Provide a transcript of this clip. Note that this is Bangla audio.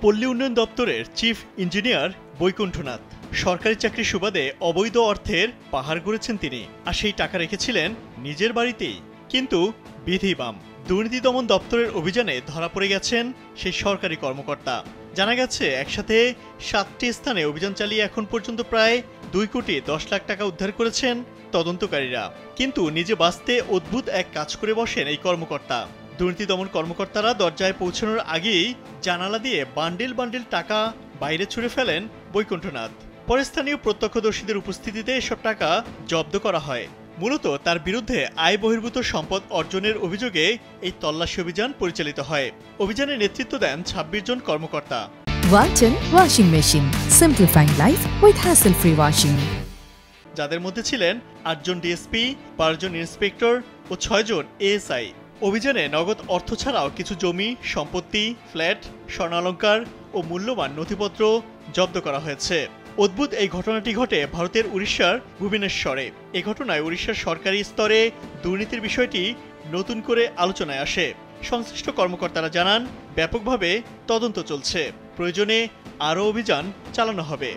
পল্লী উন্নয়ন দপ্তরের চিফ ইঞ্জিনিয়ার বৈকুণ্ঠনাথ। সরকারি চাকরির সুবাদে অবৈধ অর্থের পাহাড় গড়েছেন তিনি, আর সেই টাকা রেখেছিলেন নিজের বাড়িতেই। কিন্তু বিধি বাম, দুর্নীতি দমন দপ্তরের অভিযানে ধরা পড়ে গেছেন সেই সরকারি কর্মকর্তা। জানা গেছে একসাথে 7টি স্থানে অভিযান চালিয়ে এখন পর্যন্ত প্রায় 2,10,00,000 টাকা উদ্ধার করেছেন তদন্তকারীরা। কিন্তু নিজে বাঁচতে অদ্ভুত এক কাজ করে বসেন এই কর্মকর্তা। দুর্নীতি দমন কর্মকর্তারা দরজায় পৌঁছানোর আগেই জানালা দিয়ে বান্ডিল বান্ডিল টাকা বাইরে ছুঁড়ে ফেলেন বৈকুণ্ঠনাথ। পরে স্থানীয় প্রত্যক্ষদর্শীদের উপস্থিতিতে এসব টাকা জব্দ করা হয়। মূলত তার বিরুদ্ধে আয় বহির্ভূত সম্পদ অর্জনের অভিযোগে এই তল্লাশি অভিযান পরিচালিত হয়। অভিযানে নেতৃত্ব দেন 26 জন কর্মকর্তা। Walton washing machine, simplifying life with hassle-free washing. যাদের মধ্যে ছিলেন 8 জন ডিএসপি, 5 জন ইন্সপেক্টর ও 6 জন এএসআই। অভিযানে নগদ অর্থ ছাড়াও কিছু জমি, সম্পত্তি, ফ্ল্যাট, স্বর্ণালংকার ও মূল্যবান নথিপত্র জব্দ করা হয়েছে। অদ্ভুত এই ঘটনাটি ঘটে ভারতের উড়িষ্যার ভুবনেশ্বরে। এ ঘটনায় উড়িষ্যার সরকারি স্তরে দুর্নীতির বিষয়টি নতুন করে আলোচনায় আসে। সংশ্লিষ্ট কর্মকর্তারা জানান, ব্যাপকভাবে তদন্ত চলছে, প্রয়োজনে আরও অভিযান চালানো হবে।